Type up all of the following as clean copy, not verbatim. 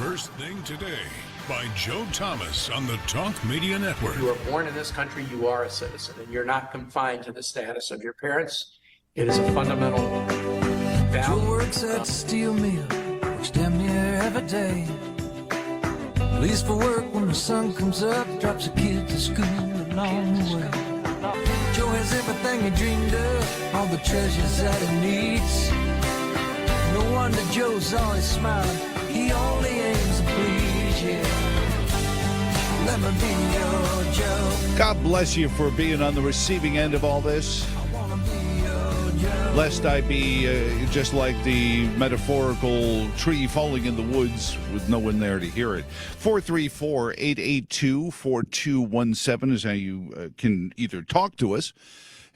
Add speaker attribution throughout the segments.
Speaker 1: First Thing Today by Joe Thomas on the Talk Media Network.
Speaker 2: You are born in this country, you are a citizen, and you're not confined to the status of your parents. It is a fundamental value.
Speaker 3: Joe works at the steel mill, works damn near every day. Leaves for work when the sun comes up, drops a kid to school along the way. Joe has everything he dreamed of, all the treasures that he needs. No wonder Joe's always smiling, he only aims to please you. Let me be your Joe.
Speaker 4: God bless you for being on the receiving end of all this.
Speaker 3: I wanna be your Joe.
Speaker 4: Lest I be just like the metaphorical tree falling in the woods with no one there to hear it. 434-882-4217 is how you can either talk to us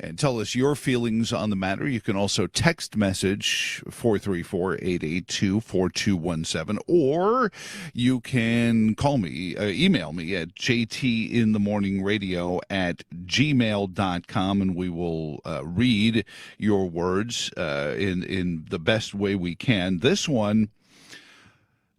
Speaker 4: and tell us your feelings on the matter. You can also text message 434-882-4217, or you can call me, email me at jtinthemorningradio@gmail.com, and we will read your words in the best way we can. This one,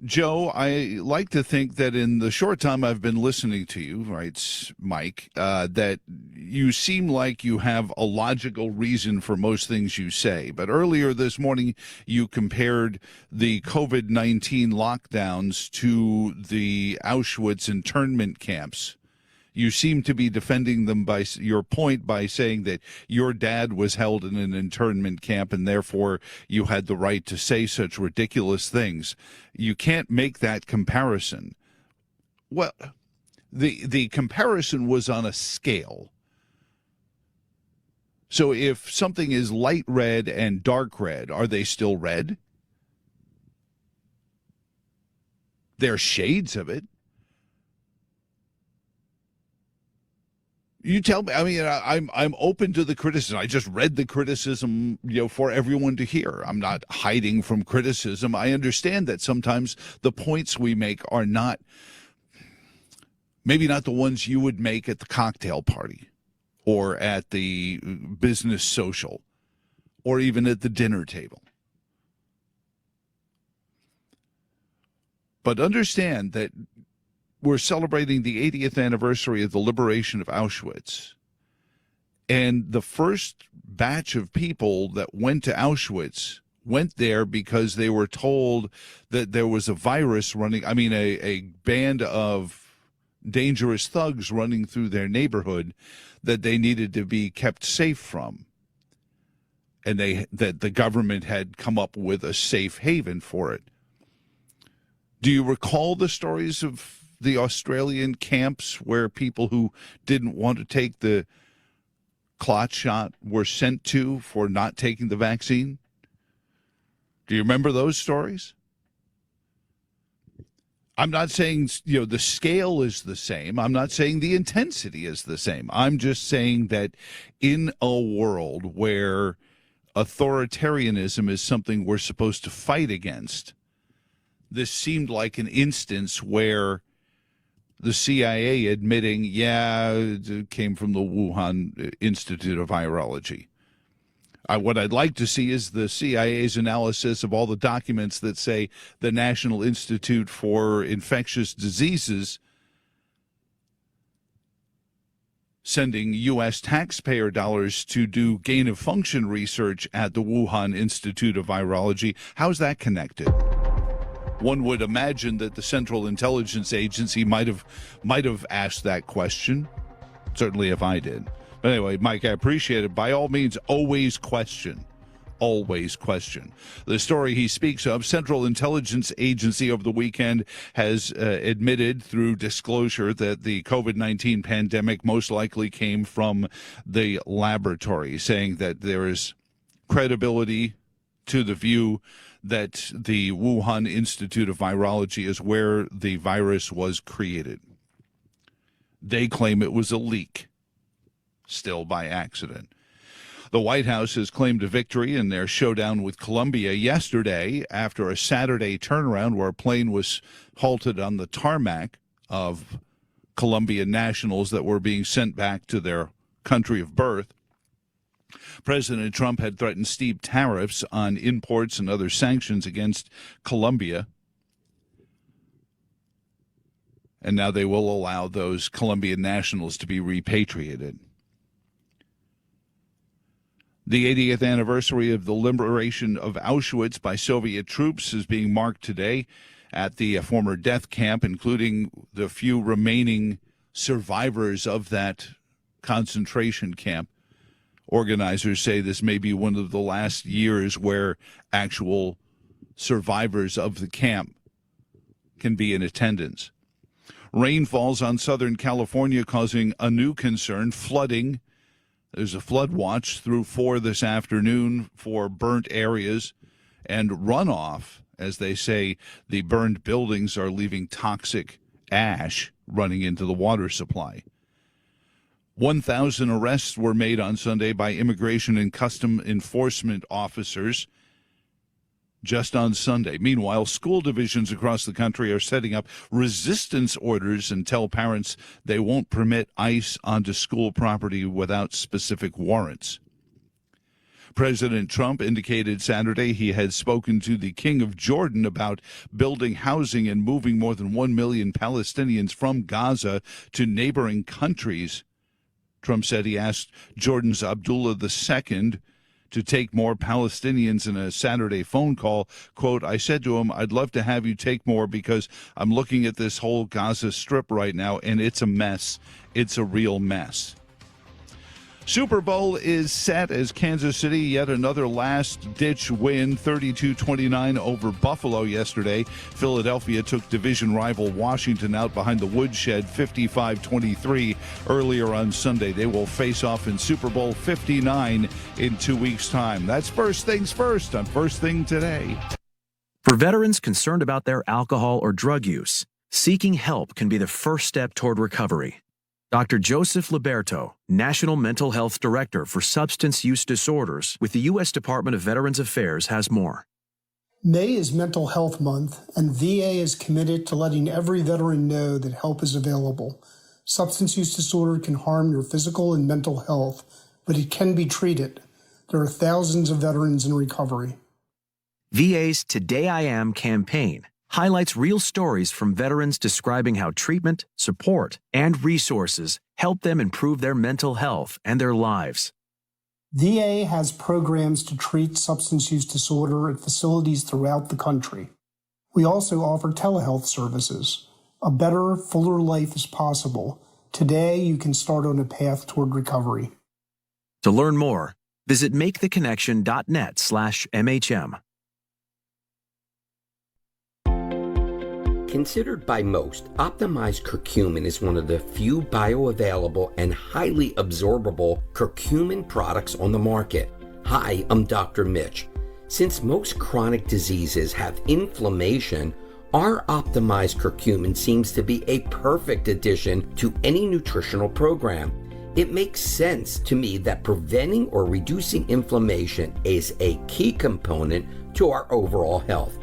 Speaker 4: Joe, I like to think that in the short time I've been listening to you, writes Mike, that you seem like you have a logical reason for most things you say. But earlier this morning, you compared the COVID-19 lockdowns to the Auschwitz internment camps. You seem to be defending them by your point by saying that your dad was held in an internment camp and therefore you had the right to say such ridiculous things. You can't make that comparison. Well, the comparison was on a scale. So if something is light red and dark red, are they still red? They're shades of it. You tell me. I mean, I'm open to the criticism. I just read the criticism, for everyone to hear. I'm not hiding from criticism. I understand that sometimes the points we make are maybe not the ones you would make at the cocktail party or at the business social or even at the dinner table. But understand that we're celebrating the 80th anniversary of the liberation of Auschwitz. And the first batch of people that went to Auschwitz went there because they were told that there was a virus running, a band of dangerous thugs running through their neighborhood that they needed to be kept safe from. And that the government had come up with a safe haven for it. Do you recall the stories of the Australian camps where people who didn't want to take the clot shot were sent to for not taking the vaccine? Do you remember those stories? I'm not saying, the scale is the same. I'm not saying the intensity is the same. I'm just saying that in a world where authoritarianism is something we're supposed to fight against, this seemed like an instance where the CIA admitting, it came from the Wuhan Institute of Virology. What I'd like to see is the CIA's analysis of all the documents that say the National Institute for Infectious Diseases sending U.S. taxpayer dollars to do gain-of-function research at the Wuhan Institute of Virology. How's that connected? One would imagine that the Central Intelligence Agency might have asked that question, certainly if I did. But anyway, Mike, I appreciate it. By all means, always question. Always question. The story he speaks of, Central Intelligence Agency over the weekend has admitted through disclosure that the COVID-19 pandemic most likely came from the laboratory, saying that there is credibility to the view that the Wuhan Institute of Virology is where the virus was created. They claim it was a leak, still by accident. The White House has claimed a victory in their showdown with Colombia yesterday after a Saturday turnaround where a plane was halted on the tarmac of Colombian nationals that were being sent back to their country of birth. President Trump had threatened steep tariffs on imports and other sanctions against Colombia. And now they will allow those Colombian nationals to be repatriated. The 80th anniversary of the liberation of Auschwitz by Soviet troops is being marked today at the former death camp, including the few remaining survivors of that concentration camp. Organizers say this may be one of the last years where actual survivors of the camp can be in attendance. Rain falls on Southern California, causing a new concern, flooding. There's a flood watch through 4 this afternoon for burnt areas and runoff. As they say, the burned buildings are leaving toxic ash running into the water supply. 1,000 arrests were made on Sunday by immigration and custom enforcement officers just on Sunday. Meanwhile, school divisions across the country are setting up resistance orders and tell parents they won't permit ICE onto school property without specific warrants. President Trump indicated Saturday he had spoken to the King of Jordan about building housing and moving more than 1 million Palestinians from Gaza to neighboring countries. Trump said he asked Jordan's Abdullah II to take more Palestinians in a Saturday phone call. Quote, I said to him, I'd love to have you take more because I'm looking at this whole Gaza Strip right now, and it's a mess. It's a real mess. Super Bowl is set as Kansas City, yet another last-ditch win, 32-29 over Buffalo yesterday. Philadelphia took division rival Washington out behind the woodshed, 55-23 earlier on Sunday. They will face off in Super Bowl 59 in 2 weeks' time. That's First Things First on First Thing Today.
Speaker 5: For veterans concerned about their alcohol or drug use, seeking help can be the first step toward recovery. Dr. Joseph Liberto, National Mental Health Director for Substance Use Disorders with the U.S. Department of Veterans Affairs, has more.
Speaker 6: May is Mental Health Month, and VA is committed to letting every veteran know that help is available. Substance use disorder can harm your physical and mental health, but it can be treated. There are thousands of veterans in recovery.
Speaker 5: VA's Today I Am campaign highlights real stories from veterans describing how treatment, support, and resources help them improve their mental health and their lives.
Speaker 6: VA has programs to treat substance use disorder at facilities throughout the country. We also offer telehealth services. A better, fuller life is possible. Today, you can start on a path toward recovery.
Speaker 5: To learn more, visit maketheconnection.net/MHM.
Speaker 7: Considered by most, optimized curcumin is one of the few bioavailable and highly absorbable curcumin products on the market. Hi, I'm Dr. Mitch. Since most chronic diseases have inflammation, our optimized curcumin seems to be a perfect addition to any nutritional program. It makes sense to me that preventing or reducing inflammation is a key component to our overall health.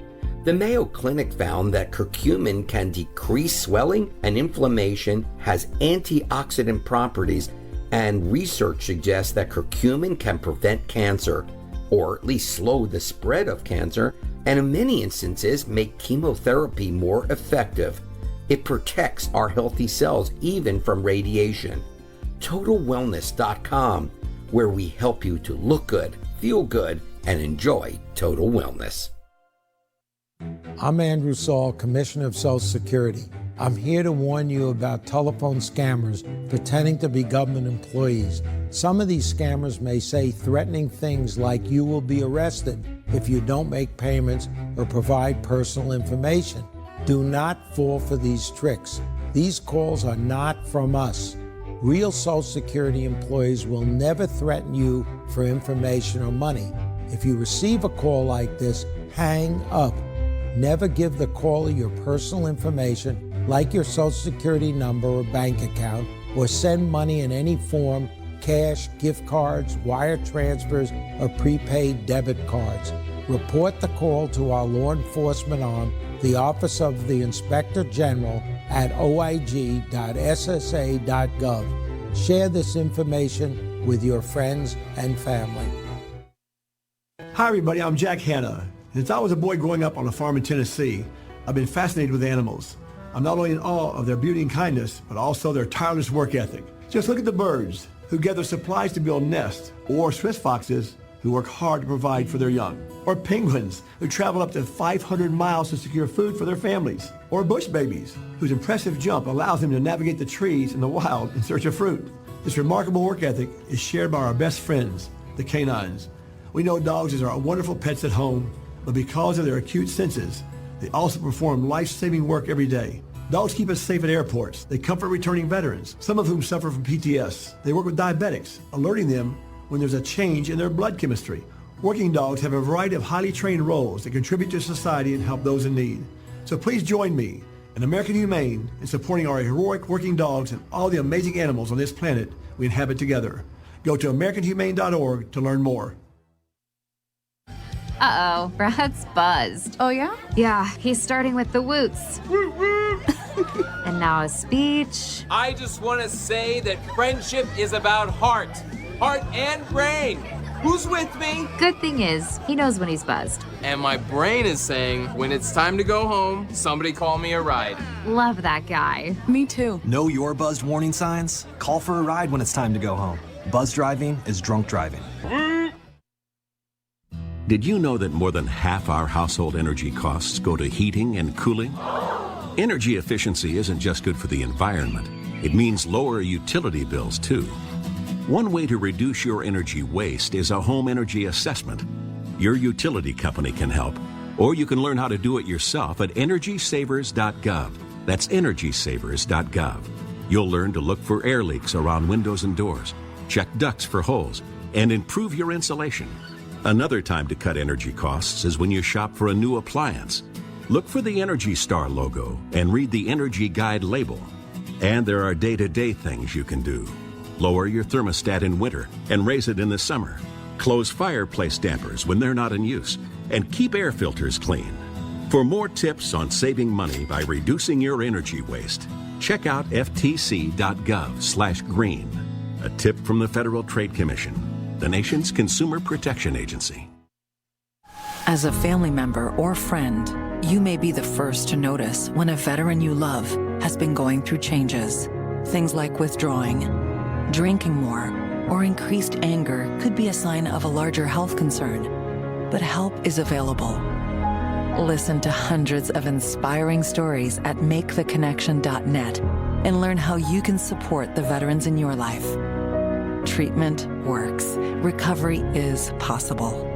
Speaker 7: The Mayo Clinic found that curcumin can decrease swelling and inflammation, has antioxidant properties, and research suggests that curcumin can prevent cancer, or at least slow the spread of cancer, and in many instances make chemotherapy more effective. It protects our healthy cells even from radiation. TotalWellness.com, where we help you to look good, feel good, and enjoy total wellness.
Speaker 8: I'm Andrew Saul, Commissioner of Social Security. I'm here to warn you about telephone scammers pretending to be government employees. Some of these scammers may say threatening things like you will be arrested if you don't make payments or provide personal information. Do not fall for these tricks. These calls are not from us. Real Social Security employees will never threaten you for information or money. If you receive a call like this, hang up. Never give the caller your personal information, like your Social Security number or bank account, or send money in any form, cash, gift cards, wire transfers, or prepaid debit cards. Report the call to our law enforcement arm, the Office of the Inspector General, at oig.ssa.gov. Share this information with your friends and family.
Speaker 9: Hi everybody, I'm Jack Hanna. Since I was a boy growing up on a farm in Tennessee, I've been fascinated with animals. I'm not only in awe of their beauty and kindness, but also their tireless work ethic. Just look at the birds who gather supplies to build nests, or Swiss foxes who work hard to provide for their young, or penguins who travel up to 500 miles to secure food for their families, or bush babies whose impressive jump allows them to navigate the trees in the wild in search of fruit. This remarkable work ethic is shared by our best friends, the canines. We know dogs are wonderful pets at home, but because of their acute senses, they also perform life-saving work every day. Dogs keep us safe at airports. They comfort returning veterans, some of whom suffer from PTS. They work with diabetics, alerting them when there's a change in their blood chemistry. Working dogs have a variety of highly trained roles that contribute to society and help those in need. So please join me and American Humane in supporting our heroic working dogs and all the amazing animals on this planet we inhabit together. Go to AmericanHumane.org to learn more.
Speaker 10: Uh-oh, Brad's buzzed.
Speaker 11: Oh, yeah?
Speaker 10: Yeah, he's starting with the woots. And now a speech.
Speaker 12: I just want to say that friendship is about heart and brain. Who's with me?
Speaker 10: Good thing is, he knows when he's buzzed.
Speaker 12: And my brain is saying, when it's time to go home, somebody call me a ride.
Speaker 10: Love that guy.
Speaker 11: Me too.
Speaker 13: Know your buzzed warning signs? Call for a ride when it's time to go home. Buzz driving is drunk driving.
Speaker 14: Did you know that more than half our household energy costs go to heating and cooling? Energy efficiency isn't just good for the environment. It means lower utility bills, too. One way to reduce your energy waste is a home energy assessment. Your utility company can help, or you can learn how to do it yourself at EnergySavers.gov. That's EnergySavers.gov. You'll learn to look for air leaks around windows and doors, check ducts for holes, and improve your insulation. Another time to cut energy costs is when you shop for a new appliance. Look for the Energy Star logo and read the Energy Guide label. And there are day-to-day things you can do. Lower your thermostat in winter and raise it in the summer. Close fireplace dampers when they're not in use. And keep air filters clean. For more tips on saving money by reducing your energy waste, check out ftc.gov/green. A tip from the Federal Trade Commission, the nation's consumer protection agency.
Speaker 15: As a family member or friend, you may be the first to notice when a veteran you love has been going through changes. Things like withdrawing, drinking more, or increased anger could be a sign of a larger health concern. But help is available. Listen to hundreds of inspiring stories at maketheconnection.net and learn how you can support the veterans in your life. Treatment works. Recovery is possible.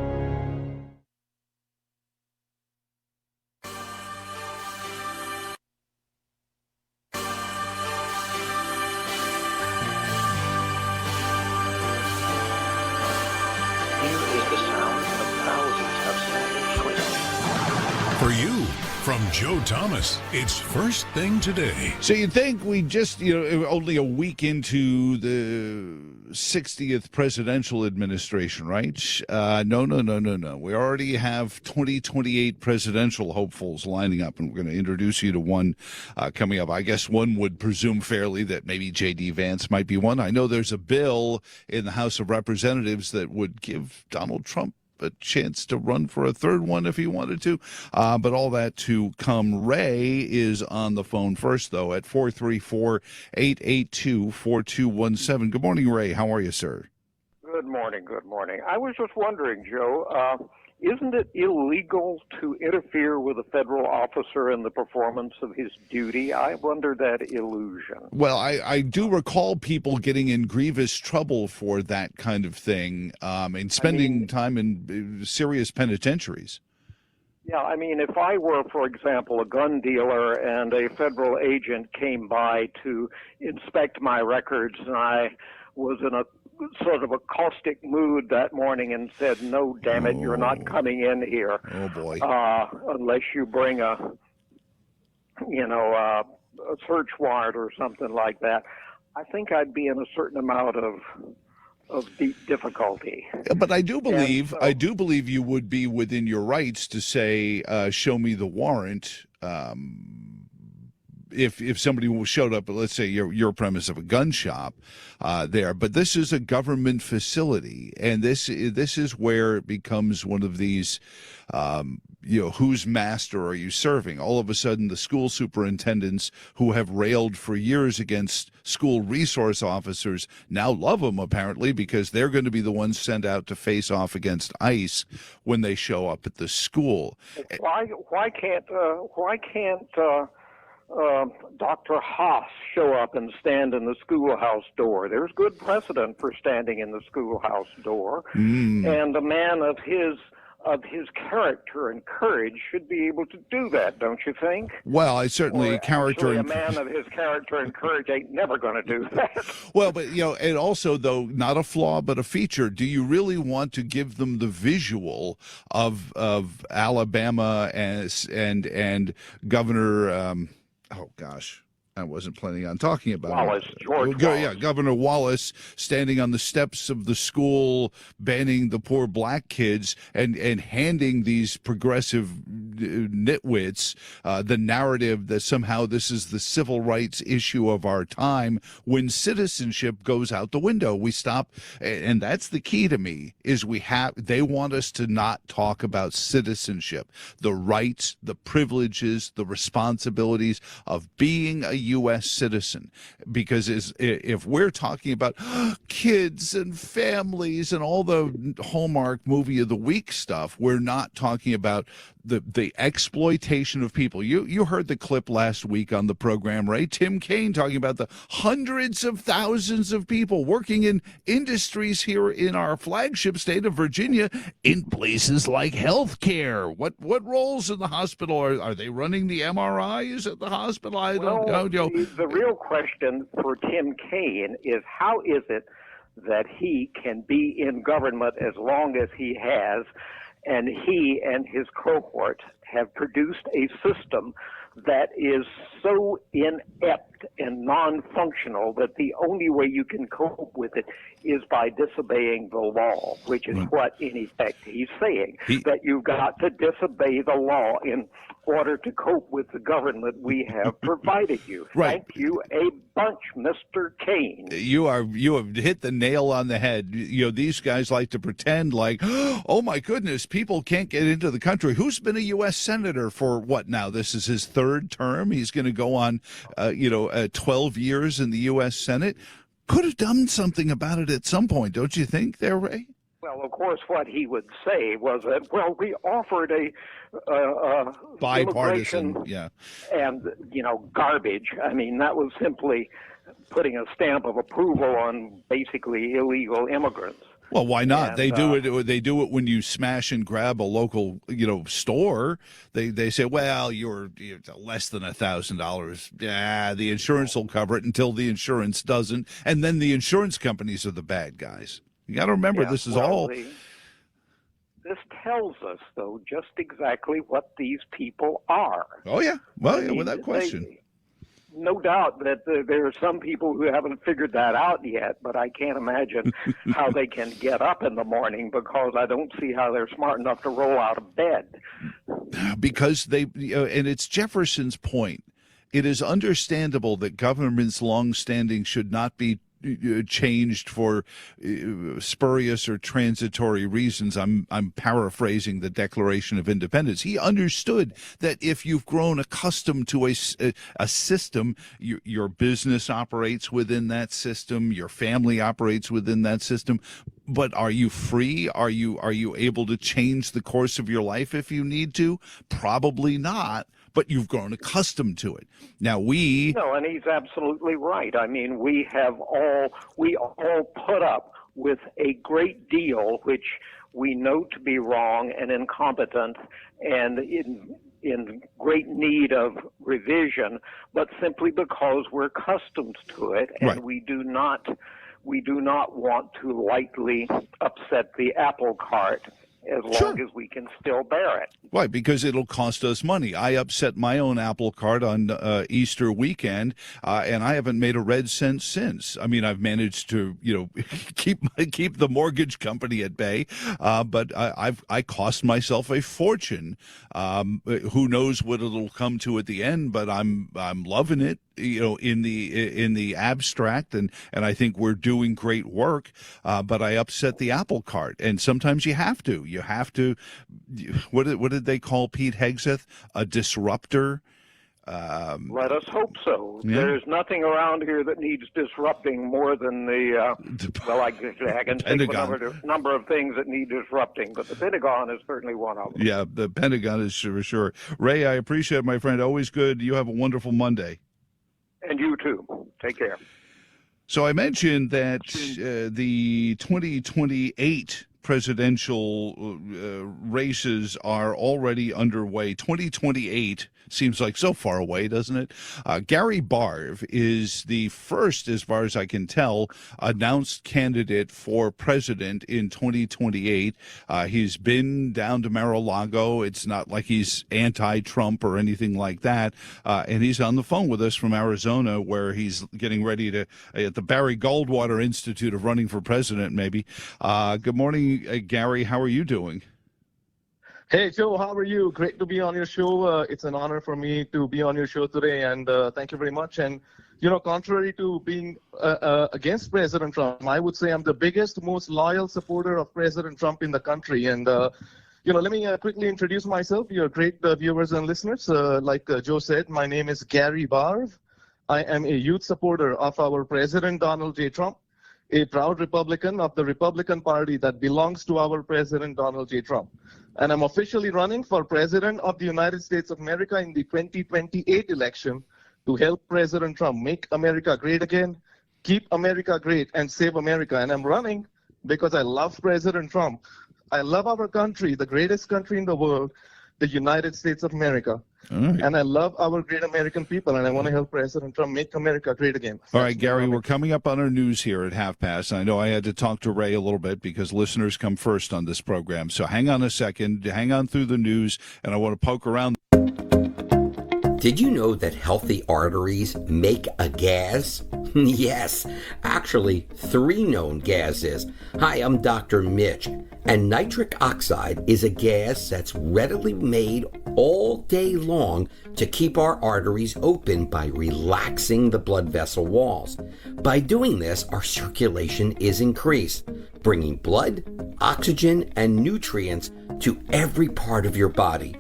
Speaker 1: For you, from Joe Thomas, it's First Thing Today.
Speaker 4: So you'd think we just, only a week into the 60th presidential administration, right? No. We already have 2028 presidential hopefuls lining up, and we're going to introduce you to one coming up. I guess one would presume fairly that maybe J.D. Vance might be one. I know there's a bill in the House of Representatives that would give Donald Trump a chance to run for a third one if he wanted to. But all that to come. Ray is on the phone first, though, at 434-882-4217. Good morning, Ray. How are you, sir?
Speaker 16: Good morning. I was just wondering, Joe, isn't it illegal to interfere with a federal officer in the performance of his duty? I wonder that illusion.
Speaker 4: Well, I do recall people getting in grievous trouble for that kind of thing and spending time in serious penitentiaries.
Speaker 16: Yeah, I mean, if I were, for example, a gun dealer and a federal agent came by to inspect my records and I was in a sort of a caustic mood that morning and said, "No, damn it, you're not coming in here.
Speaker 4: Oh boy!
Speaker 16: Unless you bring a search warrant or something like that." I think I'd be in a certain amount of deep difficulty.
Speaker 4: But I do believe you would be within your rights to say, "Show me the warrant." if somebody showed up at, let's say, your premise of a gun shop there, but this is a government facility, and this is where it becomes one of these, whose master are you serving? All of a sudden, the school superintendents who have railed for years against school resource officers now love them, apparently, because they're going to be the ones sent out to face off against ICE when they show up at the school.
Speaker 16: Why can't Dr. Haas show up and stand in the schoolhouse door? There's good precedent for standing in the schoolhouse door, and a man of his character and courage should be able to do that, don't you think?
Speaker 4: Well, I certainly
Speaker 16: a man of his character and courage ain't never going to do that.
Speaker 4: Well, but and also, though, not a flaw but a feature. Do you really want to give them the visual of Alabama and Governor? Oh gosh, I wasn't planning on talking about
Speaker 16: Wallace, George Wallace.
Speaker 4: Yeah, Governor Wallace standing on the steps of the school, banning the poor black kids, and handing these progressive nitwits the narrative that somehow this is the civil rights issue of our time, when citizenship goes out the window. We stop, and that's the key to me, is they want us to not talk about citizenship, the rights, the privileges, the responsibilities of being a U.S. citizen, because if we're talking about kids and families and all the Hallmark movie of the week stuff, we're not talking about the exploitation of people. You heard the clip last week on the program, Ray. Tim Kaine talking about the hundreds of thousands of people working in industries here in our flagship state of Virginia in places like healthcare. What roles in the hospital are they running? The MRIs at the hospital? I don't know.
Speaker 16: The real question for Tim Kaine is, how is it that he can be in government as long as he has, and he and his cohort have produced a system that is so inept and non-functional that the only way you can cope with it is by disobeying the law, which is what, in effect, he's saying, that you've got to disobey the law in order to cope with the government we have provided you.
Speaker 4: Right.
Speaker 16: Thank you a bunch, Mr. Kaine.
Speaker 4: You have hit the nail on the head. These guys like to pretend like, oh my goodness, people can't get into the country. Who's been a U.S. senator for what now? This is his third term. He's going to go on, 12 years in the U.S. Senate. Could have done something about it at some point, don't you think, there, Ray?
Speaker 16: Well, of course, what he would say was that, we offered a
Speaker 4: bipartisan, yeah,
Speaker 16: and garbage. I mean, that was simply putting a stamp of approval on basically illegal immigrants.
Speaker 4: Well, why not?
Speaker 16: And,
Speaker 4: they do it when you smash and grab a local, store. They say, well, you're less than $1,000. Yeah, the insurance will cover it until the insurance doesn't, and then the insurance companies are the bad guys. You got to remember, this is all.
Speaker 16: This tells us, though, just exactly what these people are.
Speaker 4: Oh yeah, well, yeah, without question.
Speaker 16: No doubt that there are some people who haven't figured that out yet, but I can't imagine how they can get up in the morning, because I don't see how they're smart enough to roll out of bed.
Speaker 4: Because and it's Jefferson's point. It is understandable that government's long-standing should not be changed for spurious or transitory reasons. I'm paraphrasing the Declaration of Independence. He understood that if you've grown accustomed to a system, your business operates within that system, your family operates within that system. But are you free? Are you able to change the course of your life if you need to? Probably not. But you've grown accustomed to it. Now No,
Speaker 16: and he's absolutely right. I mean, we all put up with a great deal which we know to be wrong and incompetent and in great need of revision, but simply because we're accustomed to it, and
Speaker 4: right.
Speaker 16: we do not want to lightly upset the apple cart as long as we can still bear it.
Speaker 4: Right, because it'll cost us money. I upset my own Apple Card on Easter weekend, and I haven't made a red cent since. I mean, I've managed to, keep the mortgage company at bay, but I cost myself a fortune. Who knows what it'll come to at the end? But I'm loving it, in the abstract, and I think we're doing great work. But I upset the Apple Cart, and sometimes you have to. You have to. What did they call Pete Hegseth? A disruptor.
Speaker 16: Let us hope so.
Speaker 4: Yeah.
Speaker 16: There's nothing around here that needs disrupting more than I can think of a number of things that need disrupting, but the Pentagon is certainly one of them.
Speaker 4: Yeah, the Pentagon is for sure. Ray, I appreciate it, my friend. Always good. You have a wonderful Monday.
Speaker 16: And you too. Take care.
Speaker 4: So I mentioned that the 2028 presidential races are already underway. 2028 seems like so far away, doesn't it? Gary Barve is the first, as far as I can tell, announced candidate for president in 2028. He's been down to Mar-a-Lago. It's not like he's anti-Trump or anything like that. And he's on the phone with us from Arizona, where he's getting ready to, at the Barry Goldwater Institute of running for president, maybe. Good morning, Gary. How are you doing?
Speaker 11: Hey, Joe, how are you? Great to be on your show. It's an honor for me to be on your show today, and thank you very much. And, contrary to being against President Trump, I would say I'm the biggest, most loyal supporter of President Trump in the country. And, let me quickly introduce myself. You're great viewers and listeners. Like Joe said, my name is Gary Barve. I am a youth supporter of our President Donald J. Trump, a proud Republican of the Republican Party that belongs to our President Donald J. Trump. And I'm officially running for President of the United States of America in the 2028 election to help President Trump make America great again, keep America great, and save America. And I'm running because I love President Trump. I love our country, the greatest country in the world, the United States of America. Right. And I love our great American people, and I want to help President Trump make America great again.
Speaker 4: All right, Gary, we're coming up on our news here at 5:30. I know I had to talk to Ray a little bit because listeners come first on this program. So hang on a second, hang on through the news, and I want to poke around.
Speaker 7: Did you know that healthy arteries make a gas? Yes, actually 3 known gases. Hi, I'm Dr. Mitch, and nitric oxide is a gas that's readily made all day long to keep our arteries open by relaxing the blood vessel walls. By doing this, our circulation is increased, bringing blood, oxygen, and nutrients to every part of your body.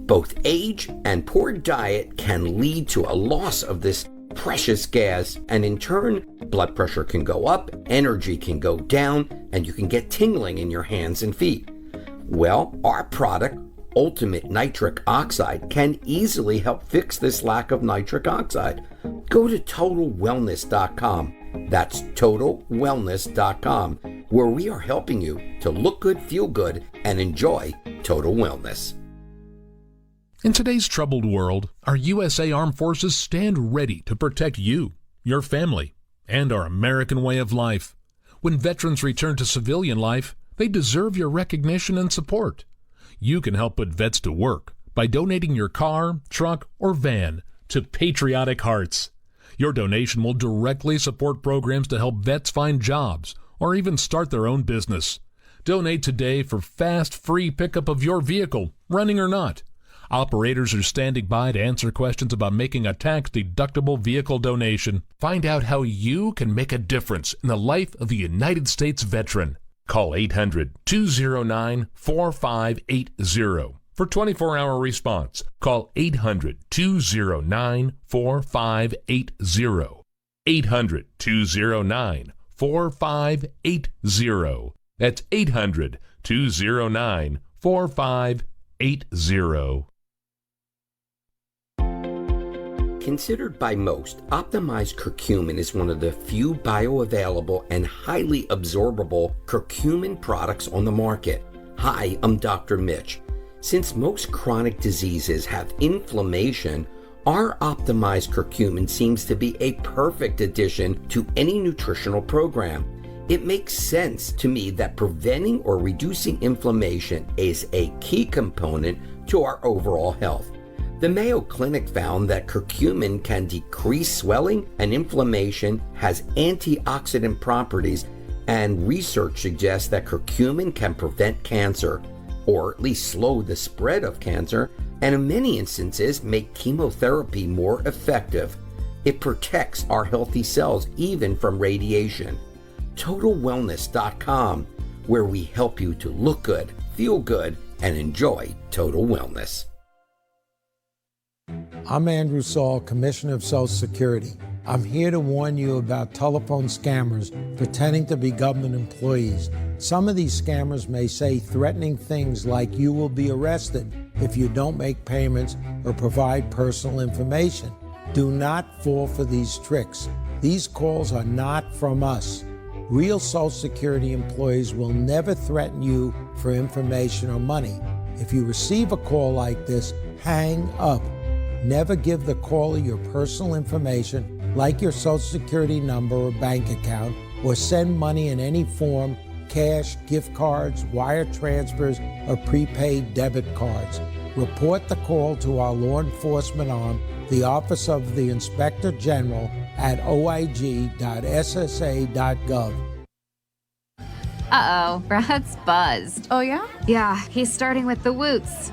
Speaker 7: Both age and poor diet can lead to a loss of this precious gas, and in turn, blood pressure can go up, energy can go down, and you can get tingling in your hands and feet. Well, our product, Ultimate Nitric Oxide, can easily help fix this lack of nitric oxide. Go to TotalWellness.com. That's TotalWellness.com, where we are helping you to look good, feel good, and enjoy total wellness.
Speaker 17: In today's troubled world, our USA Armed Forces stand ready to protect you, your family, and our American way of life. When veterans return to civilian life, they deserve your recognition and support. You can help put vets to work by donating your car, truck, or van to Patriotic Hearts. Your donation will directly support programs to help vets find jobs or even start their own business. Donate today for fast, free pickup of your vehicle, running or not. Operators are standing by to answer questions about making a tax-deductible vehicle donation. Find out how you can make a difference in the life of a United States veteran. Call 800-209-4580 for 24-hour response. Call 800-209-4580. 800-209-4580. That's 800-209-4580.
Speaker 7: Considered by most, optimized curcumin is one of the few bioavailable and highly absorbable curcumin products on the market. Hi, I'm Dr. Mitch. Since most chronic diseases have inflammation, our optimized curcumin seems to be a perfect addition to any nutritional program. It makes sense to me that preventing or reducing inflammation is a key component to our overall health. The Mayo Clinic found that curcumin can decrease swelling and inflammation, has antioxidant properties, and research suggests that curcumin can prevent cancer, or at least slow the spread of cancer, and in many instances make chemotherapy more effective. It protects our healthy cells even from radiation. TotalWellness.com, where we help you to look good, feel good, and enjoy total wellness.
Speaker 8: I'm Andrew Saul, Commissioner of Social Security. I'm here to warn you about telephone scammers pretending to be government employees. Some of these scammers may say threatening things like you will be arrested if you don't make payments or provide personal information. Do not fall for these tricks. These calls are not from us. Real Social Security employees will never threaten you for information or money. If you receive a call like this, hang up. Never give the caller your personal information, like your Social Security number or bank account, or send money in any form, cash, gift cards, wire transfers, or prepaid debit cards. Report the call to our law enforcement arm, the Office of the Inspector General, at oig.ssa.gov.
Speaker 10: Uh-oh, Brad's buzzed.
Speaker 18: Oh, yeah?
Speaker 10: Yeah, he's starting with the woots.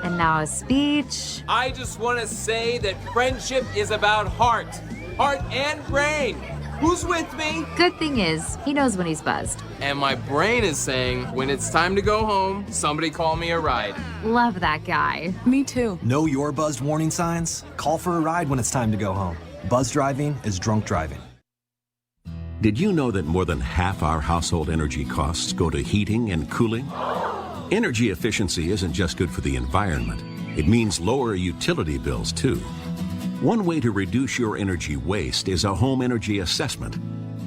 Speaker 10: And now a speech.
Speaker 12: I just want to say that friendship is about heart and brain. Who's with me?
Speaker 10: Good thing is, he knows when he's buzzed.
Speaker 12: And my brain is saying, when it's time to go home, somebody call me a ride.
Speaker 10: Love that guy.
Speaker 18: Me too.
Speaker 13: Know your buzzed warning signs? Call for a ride when it's time to go home. Buzz driving is drunk driving.
Speaker 14: Did you know that more than half our household energy costs go to heating and cooling? Energy efficiency isn't just good for the environment. It means lower utility bills, too. One way to reduce your energy waste is a home energy assessment.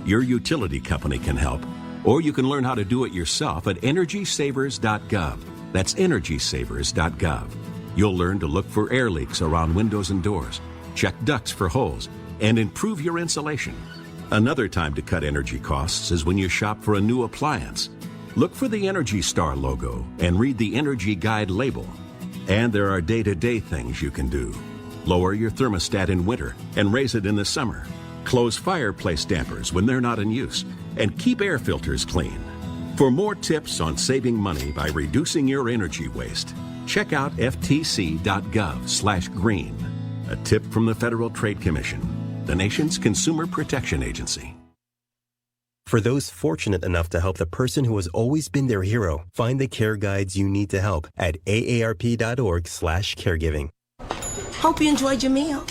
Speaker 14: Your utility company can help, or you can learn how to do it yourself at EnergySavers.gov. That's EnergySavers.gov. You'll learn to look for air leaks around windows and doors, check ducts for holes, and improve your insulation. Another time to cut energy costs is when you shop for a new appliance. Look for the Energy Star logo and read the Energy Guide label. And there are day-to-day things you can do. Lower your thermostat in winter and raise it in the summer. Close fireplace dampers when they're not in use. And keep air filters clean. For more tips on saving money by reducing your energy waste, check out ftc.gov/green. A tip from the Federal Trade Commission, the nation's consumer protection agency.
Speaker 19: For those fortunate enough to help the person who has always been their hero, find the care guides you need to help at aarp.org/caregiving.
Speaker 20: Hope you enjoyed your meal.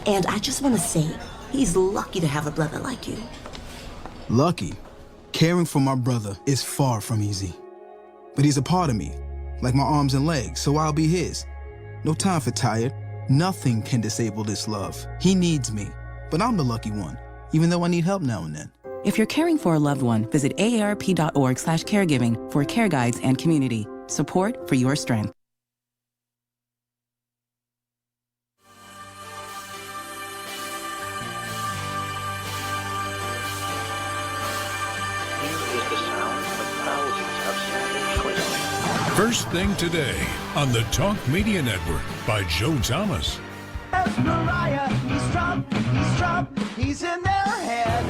Speaker 20: And I just want to say, he's lucky to have a brother like you.
Speaker 21: Lucky? Caring for my brother is far from easy. But he's a part of me, like my arms and legs, so I'll be his. No time for tired. Nothing can disable this love. He needs me, but I'm the lucky one, even though I need help now and then.
Speaker 22: If you're caring for a loved one, visit aarp.org/caregiving for care guides and community support for your strength.
Speaker 1: First thing today on the Talk Media Network by Joe Thomas.
Speaker 23: Mariah, he's Trump, he's in their head.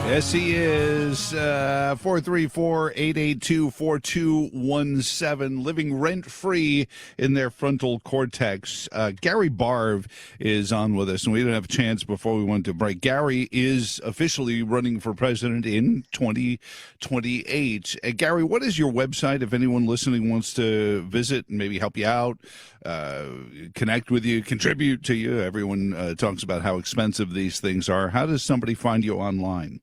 Speaker 4: Yes, he is. 434-882-4217, living rent-free in their frontal cortex. Gary Barve is on with us, and we didn't have a chance before we went to break. Gary is officially running for president in 2028. Gary, what is your website if anyone listening wants to visit and maybe help you out, connect with you, contribute to you? Everyone talks about how expensive these things are. How does somebody find you online?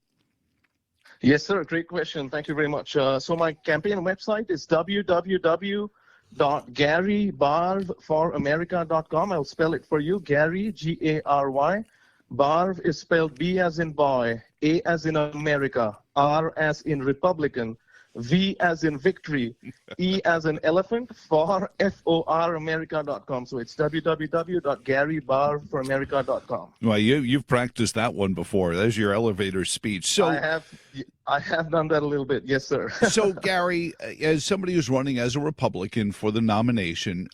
Speaker 11: Yes, sir. Great question. Thank you very much. So my campaign website is www.garybarveforamerica.com. I'll spell it for you. Gary, G-A-R-Y. Barve is spelled B as in boy, A as in America, R as in Republican, V as in victory, E as in elephant, for America.com. So it's www.GaryBarveForAmerica.com.
Speaker 4: Well, you've practiced that one before. There's your elevator speech. So
Speaker 11: I have done that a little bit. Yes, sir.
Speaker 4: So, Gary, as somebody who's running as a Republican for the nomination,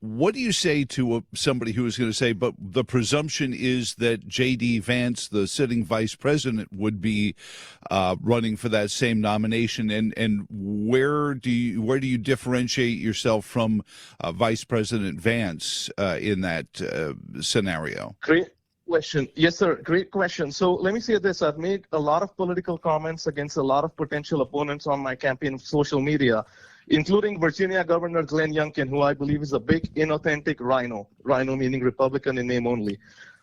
Speaker 4: what do you say to somebody who is going to say, but the presumption is that J.D. Vance, the sitting vice president, would be running for that same nomination? And where do you differentiate yourself from Vice President Vance in that scenario?
Speaker 11: Great question. Yes, sir. Great question. So let me say this. I've made a lot of political comments against a lot of potential opponents on my campaign social media, including Virginia Governor Glenn Youngkin, who I believe is a big, inauthentic rhino meaning Republican in name only.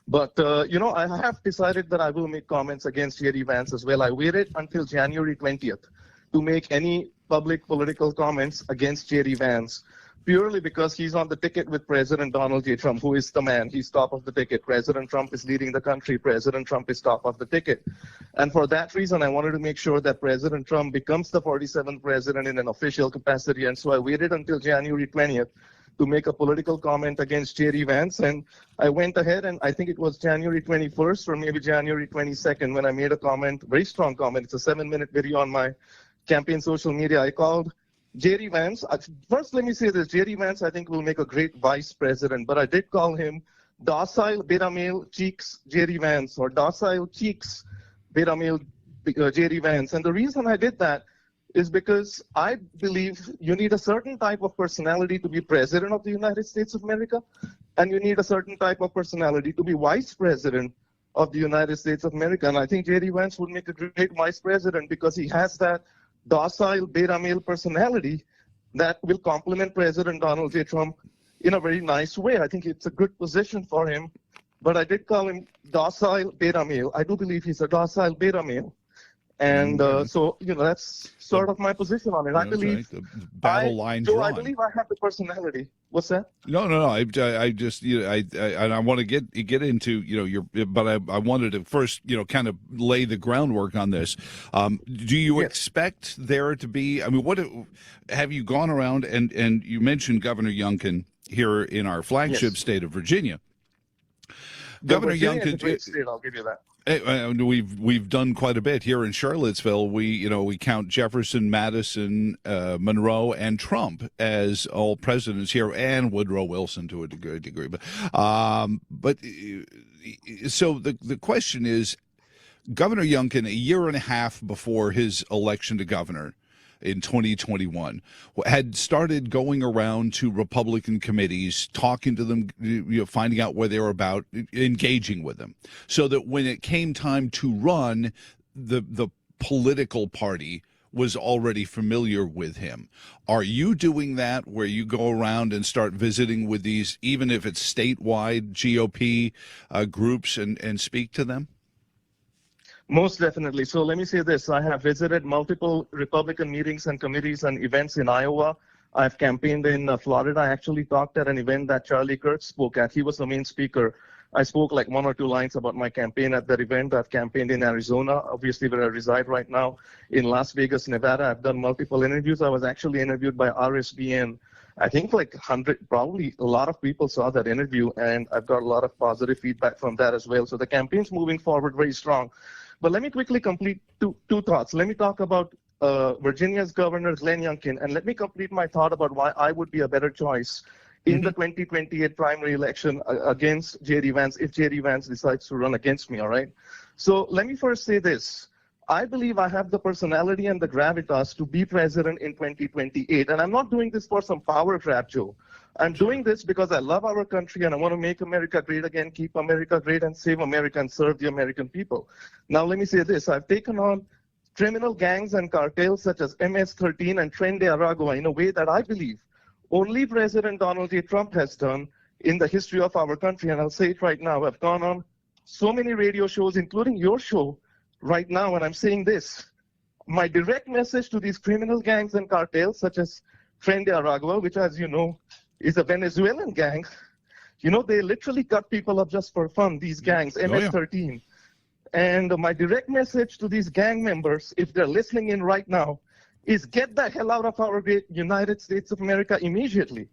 Speaker 11: But, I have decided that I will make comments against J.D. Vance as well. I waited until January 20th to make any public political comments against J.D. Vance, purely because he's on the ticket with President Donald J. Trump, who is the man. He's top of the ticket. President Trump is leading the country. President Trump is top of the ticket. And for that reason, I wanted to make sure that President Trump becomes the 47th president in an official capacity. And so I waited until January 20th to make a political comment against J.D. Vance. And I went ahead, and I think it was January 21st or maybe January 22nd when I made a comment, very strong comment. It's a 7-minute video on my campaign social media. I called J.D. Vance. First, let me say this. J.D. Vance, I think, will make a great vice president, but I did call him docile beta male cheeks J.D. Vance, or docile cheeks beta male J.D. Vance. And the reason I did that is because I believe you need a certain type of personality to be president of the United States of America, and you need a certain type of personality to be vice president of the United States of America. And I think J.D. Vance would make a great vice president because he has that docile beta male personality that will complement President Donald J. Trump in a very nice way. I think it's a good position for him, but I did call him docile beta male. I do believe he's a docile beta male. And so, that's sort of my position on it. I believe
Speaker 4: the battle line drawn.
Speaker 11: I believe I have the personality. What's that?
Speaker 4: No. I just, and I want to get into, but I wanted to first, kind of lay the groundwork on this. Do you expect there to be, what have you gone around and you mentioned Governor Youngkin here in our flagship state of Virginia. Governor Youngkin is a great
Speaker 11: state, I'll give you that.
Speaker 4: We've done quite a bit here in Charlottesville. We count Jefferson, Madison, Monroe, and Trump as all presidents here, and Woodrow Wilson to a degree. But so the question is, Governor Youngkin, a year and a half before his election to governor in 2021, had started going around to Republican committees, talking to them, finding out where they were about, engaging with them, so that when it came time to run, the political party was already familiar with him. Are you doing that, where you go around and start visiting with these, even if it's statewide GOP groups, and speak to them?
Speaker 11: Most definitely. So let me say this. I have visited multiple Republican meetings and committees and events in Iowa. I've campaigned in Florida. I actually talked at an event that Charlie Kirk spoke at. He was the main speaker. I spoke like 1 or 2 lines about my campaign at that event. I've campaigned in Arizona, obviously where I reside right now, in Las Vegas, Nevada. I've done multiple interviews. I was actually interviewed by RSBN. I think like 100, probably a lot of people saw that interview, and I've got a lot of positive feedback from that as well. So the campaign's moving forward very strong. But let me quickly complete two thoughts. Let me talk about Virginia's Governor Glenn Youngkin, and let me complete my thought about why I would be a better choice in the 2028 primary election against J.D. Vance, if J.D. Vance decides to run against me, all right? So let me first say this. I believe I have the personality and the gravitas to be president in 2028, and I'm not doing this for some power grab, Joe. I'm doing this because I love our country and I want to make America great again, keep America great, and save America and serve the American people. Now, let me say this. I've taken on criminal gangs and cartels such as MS-13 and Tren de Aragua in a way that I believe only President Donald J. Trump has done in the history of our country. And I'll say it right now. I've gone on so many radio shows, including your show right now, and I'm saying this. My direct message to these criminal gangs and cartels such as Tren de Aragua, which, as you know, is a Venezuelan gang. They literally cut people up just for fun, these gangs, MS-13. And my direct message to these gang members, if they're listening in right now, is get the hell out of our great United States of America immediately.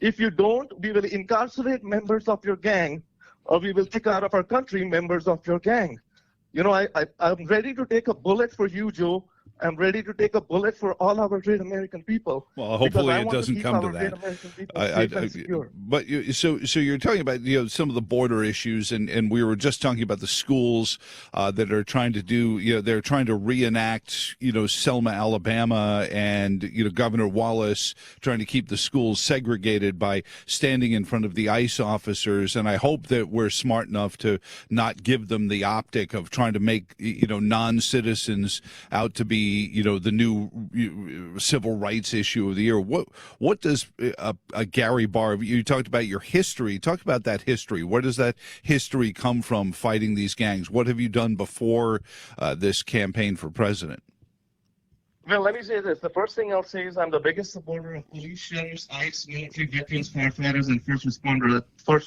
Speaker 11: If you don't, we will incarcerate members of your gang, or we will kick out of our country members of your gang. You know, I'm ready to take a bullet for you, Joe. I'm ready to take a bullet for all our great American people.
Speaker 4: Well, hopefully it doesn't come to that. But so you're talking about some of the border issues, and we were just talking about the schools that are trying to do they're trying to reenact Selma, Alabama, and Governor Wallace trying to keep the schools segregated by standing in front of the ICE officers. And I hope that we're smart enough to not give them the optic of trying to make non-citizens out to be the new civil rights issue of the year. What does Gary Barve, you talked about your history, talk about that history. Where does that history come from fighting these gangs? What have you done before this campaign for president?
Speaker 11: Well, let me say this. The first thing I'll say is I'm the biggest supporter of police, sheriffs, ICE, military, veterans, firefighters, and first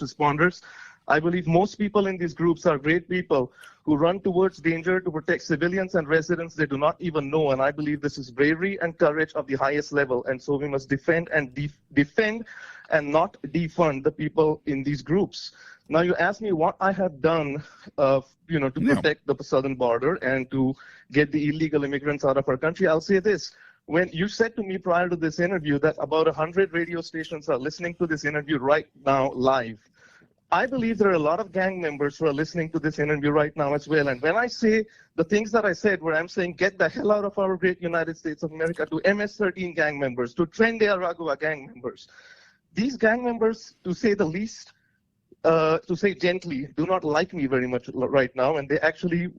Speaker 11: responders. I believe most people in these groups are great people who run towards danger to protect civilians and residents they do not even know. And I believe this is bravery and courage of the highest level. And so we must defend and not defund the people in these groups. Now, you asked me what I have done, to protect the southern border and to get the illegal immigrants out of our country. I'll say this. When you said to me prior to this interview that about 100 radio stations are listening to this interview right now live, I believe there are a lot of gang members who are listening to this interview right now as well. And when I say the things that I said, where I'm saying get the hell out of our great United States of America, to MS-13 gang members, to Tren de Aragua gang members, these gang members, to say the least, to say gently, do not like me very much right now. And they actually,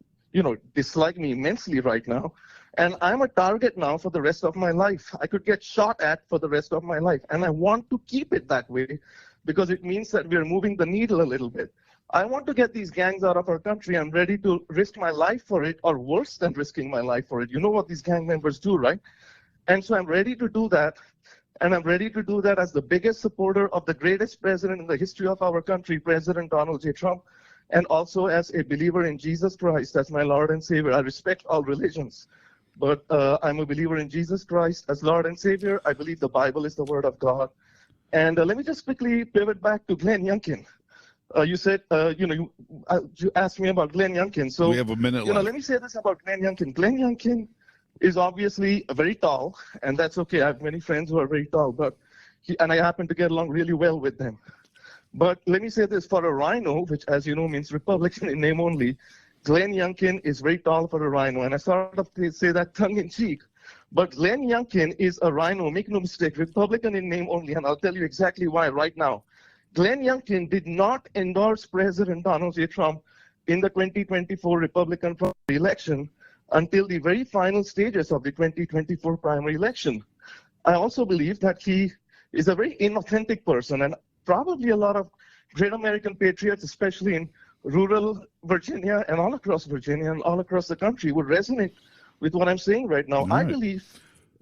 Speaker 11: dislike me immensely right now. And I'm a target now for the rest of my life. I could get shot at for the rest of my life. And I want to keep it that way, because it means that we're moving the needle a little bit. I want to get these gangs out of our country. I'm ready to risk my life for it, or worse than risking my life for it. You know what these gang members do, right? And so I'm ready to do that. And I'm ready to do that as the biggest supporter of the greatest president in the history of our country, President Donald J. Trump, and also as a believer in Jesus Christ as my Lord and Savior. I respect all religions, but I'm a believer in Jesus Christ as Lord and Savior. I believe the Bible is the Word of God. And let me just quickly pivot back to Glenn Youngkin. You said, you asked me about Glenn Youngkin. So
Speaker 4: we have a minute left.
Speaker 11: Let me say this about Glenn Youngkin. Glenn Youngkin is obviously very tall, and that's okay. I have many friends who are very tall, and I happen to get along really well with them. But let me say this, for a rhino, which as you know means Republican in name only, Glenn Youngkin is very tall for a rhino. And I sort of say that tongue in cheek. But Glenn Youngkin is a rhino, make no mistake, Republican in name only, and I'll tell you exactly why right now. Glenn Youngkin did not endorse President Donald J. Trump in the 2024 Republican primary election until the very final stages of the 2024 primary election. I also believe that he is a very inauthentic person, and probably a lot of great American patriots, especially in rural Virginia and all across Virginia and all across the country, would resonate with what I'm saying right now. I believe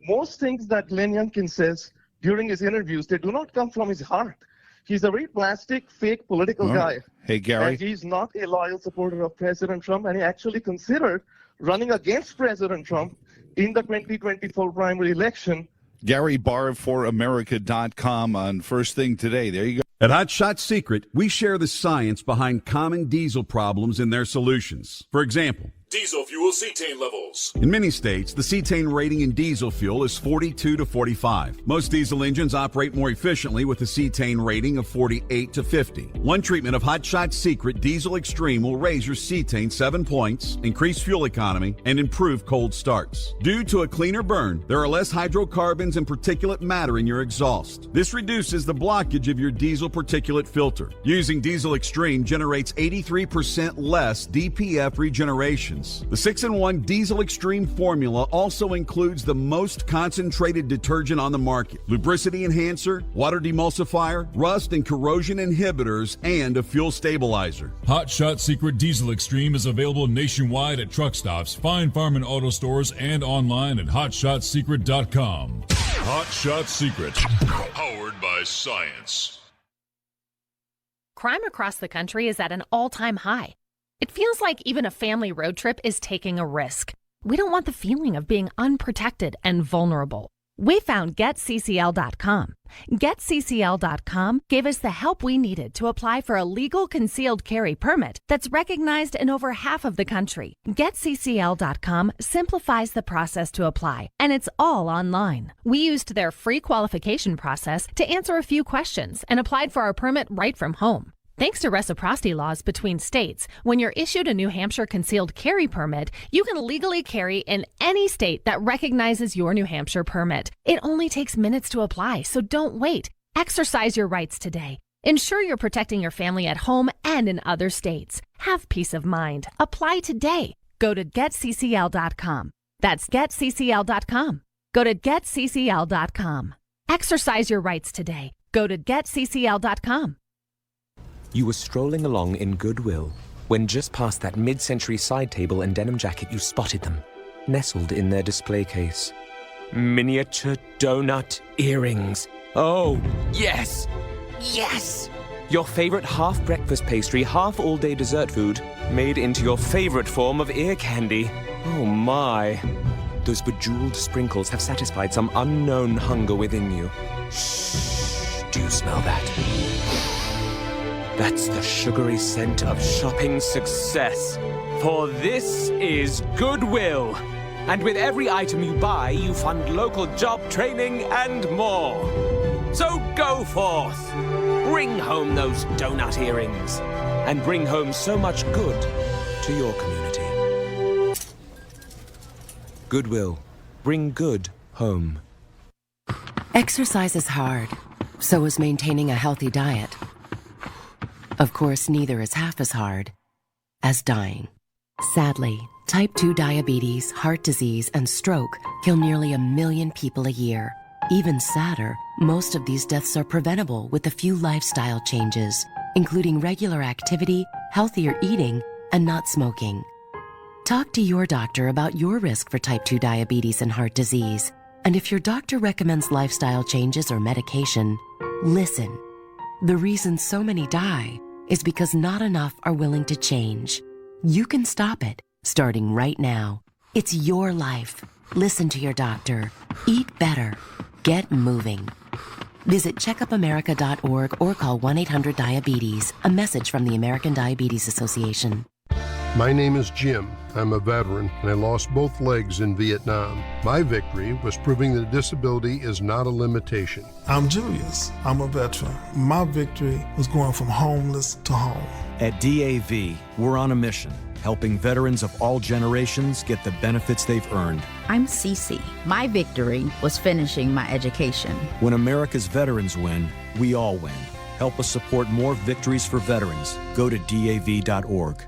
Speaker 11: most things that Glenn Youngkin says during his interviews, they do not come from his heart. He's a very plastic, fake political guy.
Speaker 4: Hey, Gary.
Speaker 11: And he's not a loyal supporter of President Trump, and he actually considered running against President Trump in the 2024 primary election.
Speaker 4: Gary Barve for America.com on First Thing Today. There you go.
Speaker 2: At Hot Shot Secret, we share the science behind common diesel problems and their solutions. For example,
Speaker 3: diesel fuel cetane levels.
Speaker 2: In many states, the cetane rating in diesel fuel is 42 to 45. Most diesel engines operate more efficiently with a cetane rating of 48 to 50. One treatment of Hot Shot Secret Diesel Extreme will raise your cetane 7 points, increase fuel economy, and improve cold starts. Due to a cleaner burn, there are less hydrocarbons and particulate matter in your exhaust. This reduces the blockage of your diesel particulate filter. Using Diesel Extreme generates 83% less DPF regeneration. The 6-in-1 Diesel Extreme formula also includes the most concentrated detergent on the market, lubricity enhancer, water demulsifier, rust and corrosion inhibitors, and a fuel stabilizer.
Speaker 3: Hot Shot Secret Diesel Extreme is available nationwide at truck stops, fine farm and auto stores, and online at hotshotsecret.com. Hot Shot Secret, powered by science.
Speaker 18: Crime across the country is at an all-time high. It feels like even a family road trip is taking a risk.
Speaker 5: We don't want the feeling of being unprotected and vulnerable. We found GetCCL.com. GetCCL.com gave us the help we needed to apply for a legal concealed carry permit that's recognized in over half of the country. GetCCL.com simplifies the process to apply, and it's all online. We used their free qualification process to answer a few questions and applied for our permit right from home. Thanks to reciprocity laws between states, when you're issued a New Hampshire concealed carry permit, you can legally carry in any state that recognizes your New Hampshire permit. It only takes minutes to apply, so don't wait. Exercise your rights today. Ensure you're protecting your family at home and in other states. Have peace of mind. Apply today. Go to GetCCL.com. That's GetCCL.com. Go to GetCCL.com. Exercise your rights today. Go to GetCCL.com.
Speaker 6: You were strolling along in Goodwill when just past that mid-century side table and denim jacket you spotted them, nestled in their display case. Miniature donut earrings. Oh, yes! Yes! Your favorite half-breakfast pastry, half-all-day dessert food, made into your favorite form of ear candy. Oh my. Those bejeweled sprinkles have satisfied some unknown hunger within you. Shh, do you smell that? That's the sugary scent of shopping success. For this is Goodwill. And with every item you buy, you fund local job training and more. So go forth. Bring home those donut earrings. And bring home so much good to your community. Goodwill. Bring good home.
Speaker 18: Exercise is hard. So is maintaining a healthy diet. Of course, neither is half as hard as dying. Sadly, type 2 diabetes, heart disease, and stroke kill nearly 1 million people a year. Even sadder, most of these deaths are preventable with a few lifestyle changes, including regular activity, healthier eating, and not smoking. Talk to your doctor about your risk for type 2 diabetes and heart disease. And if your doctor recommends lifestyle changes or medication, listen. The reason so many die is because not enough are willing to change. You can stop it, starting right now. It's your life. Listen to your doctor. Eat better. Get moving. Visit checkupamerica.org or call 1-800-DIABETES. A message from the American Diabetes Association.
Speaker 24: My name is Jim. I'm a veteran, and I lost both legs in Vietnam. My victory was proving that disability is not a limitation.
Speaker 25: I'm Julius. I'm a veteran. My victory was going from homeless to home.
Speaker 26: At DAV, we're on a mission, helping veterans of all generations get the benefits they've earned.
Speaker 27: I'm Cece. My victory was finishing my education.
Speaker 26: When America's veterans win, we all win. Help us support more victories for veterans. Go to DAV.org.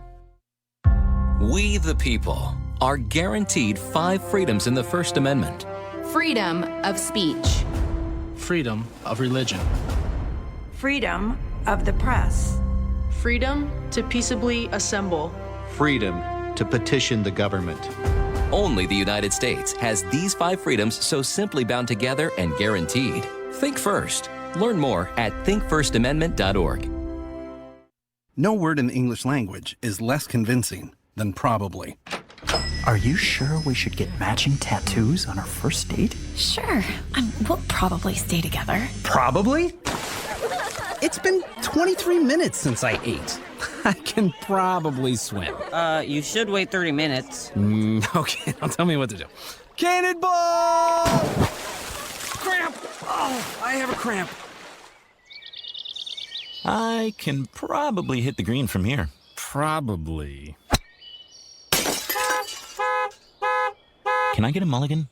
Speaker 28: We, the people, are guaranteed 5 freedoms in the First Amendment.
Speaker 29: Freedom of speech.
Speaker 30: Freedom of religion.
Speaker 31: Freedom of the press.
Speaker 30: Freedom to peaceably assemble.
Speaker 32: Freedom to petition the government.
Speaker 28: Only the United States has these 5 freedoms so simply bound together and guaranteed. Think first. Learn more at thinkfirstamendment.org.
Speaker 33: No word in the English language is less convincing than probably.
Speaker 34: Are you sure we should get matching tattoos on our first date?
Speaker 35: Sure. We'll probably stay together.
Speaker 33: Probably? It's been 23 minutes since I ate. I can probably swim.
Speaker 36: You should wait 30 minutes.
Speaker 33: Okay, now tell me what to do. Cannonball!
Speaker 34: Cramp! Oh, I have a cramp.
Speaker 37: I can probably hit the green from here.
Speaker 33: Probably.
Speaker 37: Can I get a mulligan?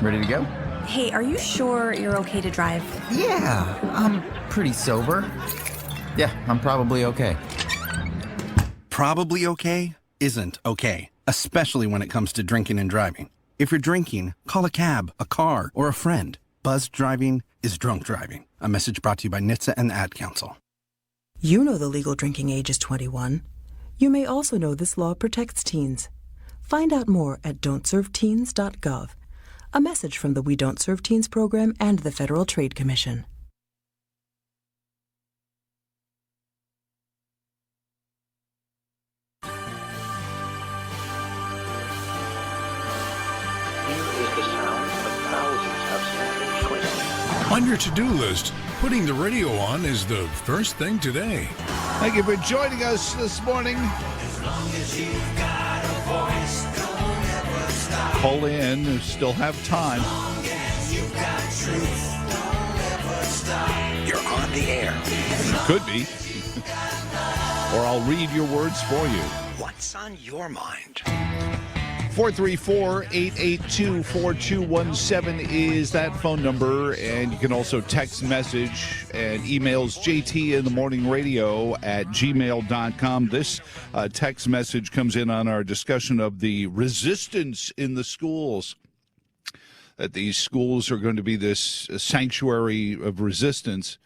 Speaker 33: Ready to go?
Speaker 35: Hey, are you sure you're okay to drive?
Speaker 33: Yeah, I'm pretty sober. Yeah, I'm probably okay. Probably okay isn't okay, especially when it comes to drinking and driving. If you're drinking, call a cab, a car, or a friend. Buzzed driving is drunk driving. A message brought to you by NHTSA and the Ad Council.
Speaker 38: You know the legal drinking age is 21. You may also know this law protects teens. Find out more at don'tserveteens.gov. A message from the We Don't Serve Teens program and the Federal Trade Commission.
Speaker 1: On your to-do list, putting the radio on is the first thing today.
Speaker 4: Thank you for joining us this morning.
Speaker 7: As long as you've got a voice, don't ever stop.
Speaker 4: Call in, you still have time.
Speaker 7: As long as you've got truth, don't ever stop.
Speaker 4: You're on the air. You could be. Or I'll read your words for you.
Speaker 7: What's on your mind?
Speaker 4: 434-882-4217 is that phone number, and you can also text message and emails jtinthemorningradio@gmail.com. This text message comes in on our discussion of the resistance in the schools, that these schools are going to be this sanctuary of resistance.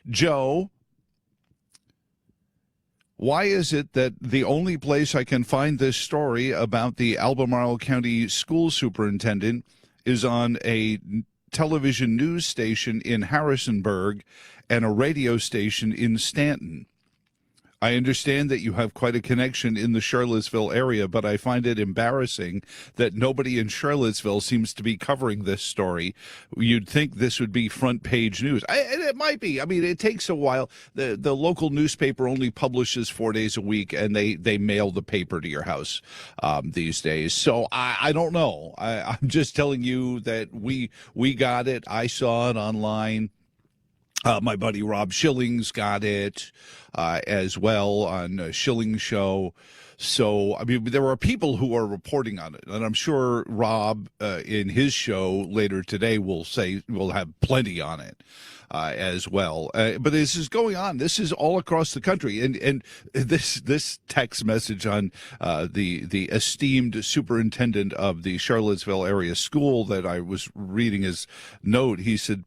Speaker 4: Joe, why is it that the only place I can find this story about the Albemarle County school superintendent is on a television news station in Harrisonburg and a radio station in Stanton? I understand that you have quite a connection in the Charlottesville area, but I find it embarrassing that nobody in Charlottesville seems to be covering this story. You'd think this would be front page news. And it might be. I mean, it takes a while. The local newspaper only publishes 4 days a week, and they mail the paper to your house these days. So I don't know. I'm just telling you that we got it. I saw it online. My buddy Rob Schilling's got it as well on Schilling's show. So, I mean, there are people who are reporting on it, and I'm sure Rob in his show later today will have plenty on it as well. But this is going on. This is all across the country, and this text message on the esteemed superintendent of the Charlottesville area school that I was reading his note. He said,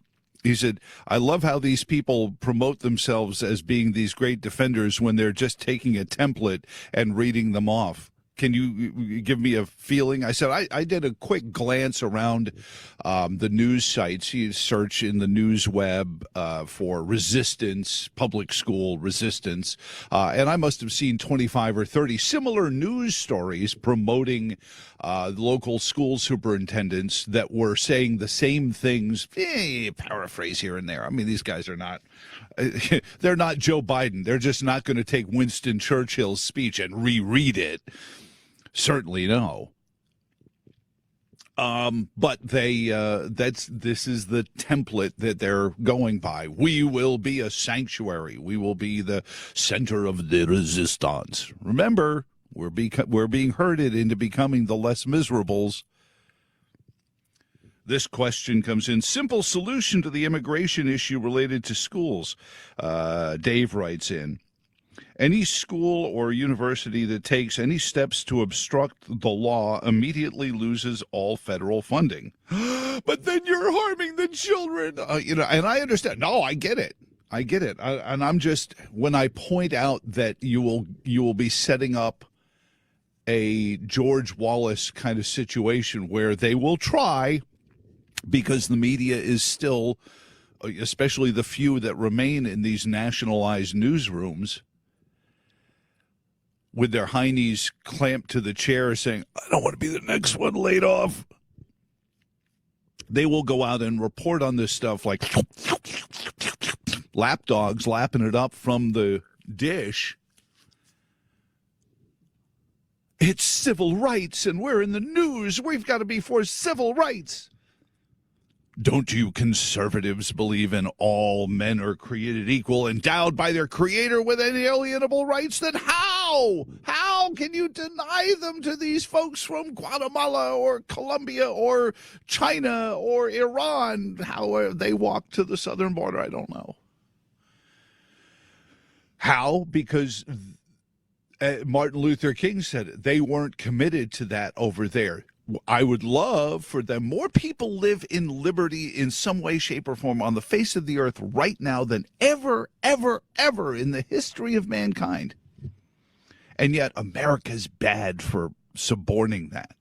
Speaker 4: I love how these people promote themselves as being these great defenders when they're just taking a template and reading them off. Can you give me a feeling? I said, I did a quick glance around the news sites. You search in the news web for resistance, public school resistance, and I must have seen 25 or 30 similar news stories promoting local school superintendents that were saying the same things, paraphrase here and there. I mean, these guys are not, they're not Joe Biden. They're just not going to take Winston Churchill's speech and reread it. Certainly no. But this is the template that they're going by. We will be a sanctuary. We will be the center of the resistance. Remember, we're being herded into becoming the less miserables. This question comes in. Simple solution to the immigration issue related to schools. Dave writes in. Any school or university that takes any steps to obstruct the law immediately loses all federal funding. But then you're harming the children. And I understand. No, I get it. And I'm just, when I point out that you will be setting up a George Wallace kind of situation where they will try, because the media is still, especially the few that remain in these nationalized newsrooms, with their heinies clamped to the chair saying, I don't want to be the next one laid off. They will go out and report on this stuff like lapdogs lapping it up from the dish. It's civil rights, and we're in the news. We've got to be for civil rights. Don't you conservatives believe in all men are created equal, endowed by their creator with inalienable rights? Then how? How can you deny them to these folks from Guatemala or Colombia or China or Iran? How they walk to the southern border, I don't know. How? Because Martin Luther King said it. They weren't committed to that over there. I would love for them. More people live in liberty in some way, shape, or form on the face of the earth right now than ever, ever, ever in the history of mankind. And yet America's bad for suborning that.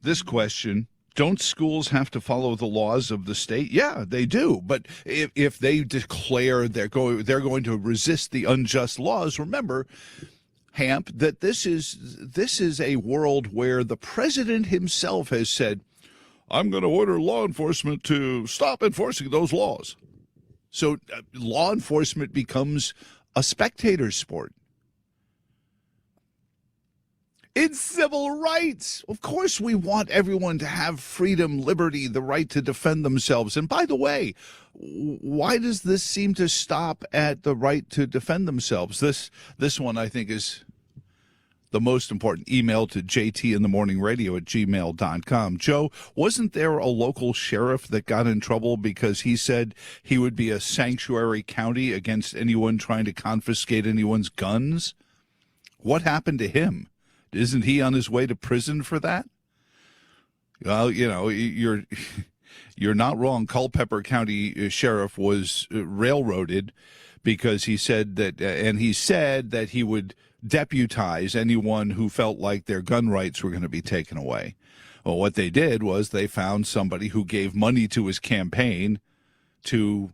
Speaker 4: This question. Don't schools have to follow the laws of the state? Yeah, they do. But if they declare they're going to resist the unjust laws, remember, Hamp, that this is a world where the president himself has said, I'm going to order law enforcement to stop enforcing those laws. So law enforcement becomes a spectator sport. It's civil rights. Of course, we want everyone to have freedom, liberty, the right to defend themselves. And by the way, why does this seem to stop at the right to defend themselves? This one, I think, is the most important. Email to jtinthemorningradio@gmail.com. Joe, wasn't there a local sheriff that got in trouble because he said he would be a sanctuary county against anyone trying to confiscate anyone's guns? What happened to him? Isn't he on his way to prison for that? Well, you know, you're not wrong. Culpeper County Sheriff was railroaded because he said that he would deputize anyone who felt like their gun rights were going to be taken away. Well, what they did was they found somebody who gave money to his campaign to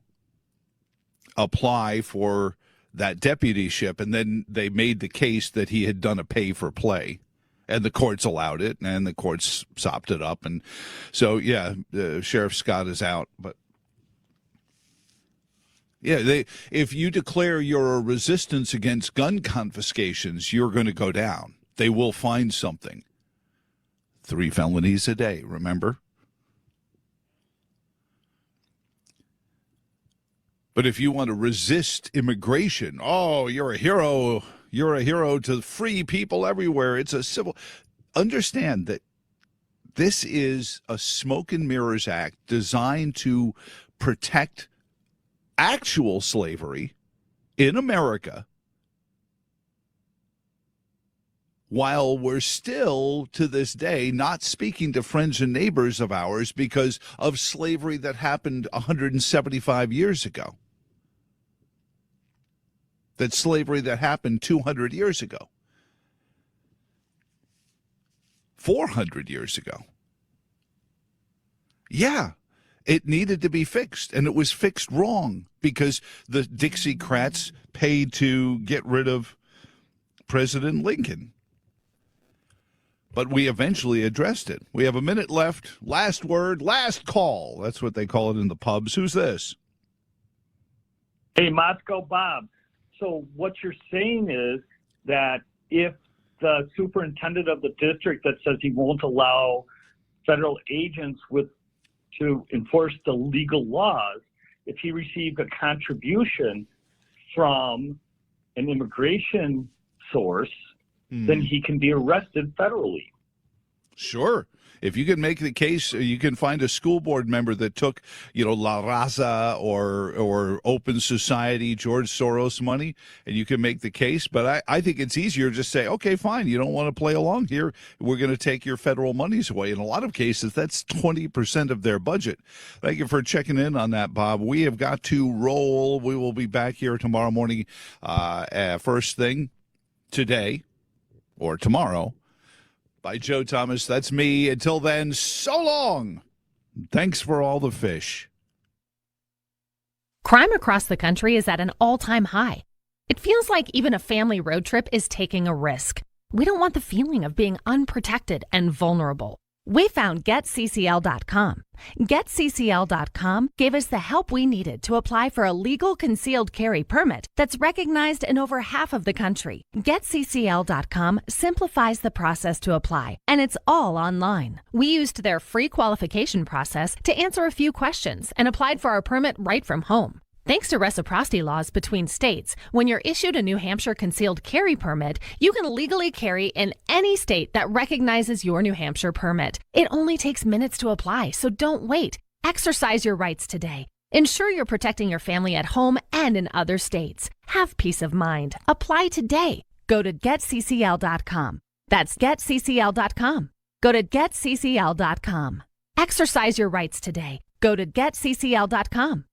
Speaker 4: apply for that deputyship, and then they made the case that he had done a pay for play, and the courts allowed it, and the courts sopped it up. And so, yeah, Sheriff Scott is out. But yeah, if you declare you're a resistance against gun confiscations, you're going to go down. They will find something. 3 felonies a day, remember? But if you want to resist immigration, oh, you're a hero. You're a hero to free people everywhere. It's a civil. Understand that this is a smoke and mirrors act designed to protect actual slavery in America while we're still, to this day, not speaking to friends and neighbors of ours because of slavery that happened 175 years ago. That slavery that happened 200 years ago, 400 years ago. Yeah, it needed to be fixed, and it was fixed wrong because the Dixiecrats paid to get rid of President Lincoln. But we eventually addressed it. We have a minute left. Last word, last call. That's what they call it in the pubs. Who's this?
Speaker 2: Hey, Moscow Bob. So what you're saying is that if the superintendent of the district that says he won't allow federal agents to enforce the legal laws, if he received a contribution from an immigration source, then he can be arrested federally.
Speaker 4: Sure. If you can make the case, you can find a school board member that took, La Raza or Open Society, George Soros money, and you can make the case. But I think it's easier to just say, okay, fine, you don't want to play along here. We're going to take your federal monies away. In a lot of cases, that's 20% of their budget. Thank you for checking in on that, Bob. We have got to roll. We will be back here tomorrow morning, first thing today or tomorrow. By Joe Thomas, that's me. Until then, so long. Thanks for all the fish.
Speaker 3: Crime across the country is at an all-time high. It feels like even a family road trip is taking a risk. We don't want the feeling of being unprotected and vulnerable. We found GetCCL.com. GetCCL.com gave us the help we needed to apply for a legal concealed carry permit that's recognized in over half of the country. GetCCL.com simplifies the process to apply, and it's all online. We used their free qualification process to answer a few questions and applied for our permit right from home. Thanks to reciprocity laws between states, when you're issued a New Hampshire concealed carry permit, you can legally carry in any state that recognizes your New Hampshire permit. It only takes minutes to apply, so don't wait. Exercise your rights today. Ensure you're protecting your family at home and in other states. Have peace of mind. Apply today. Go to GetCCL.com. That's GetCCL.com. Go to GetCCL.com. Exercise your rights today. Go to GetCCL.com.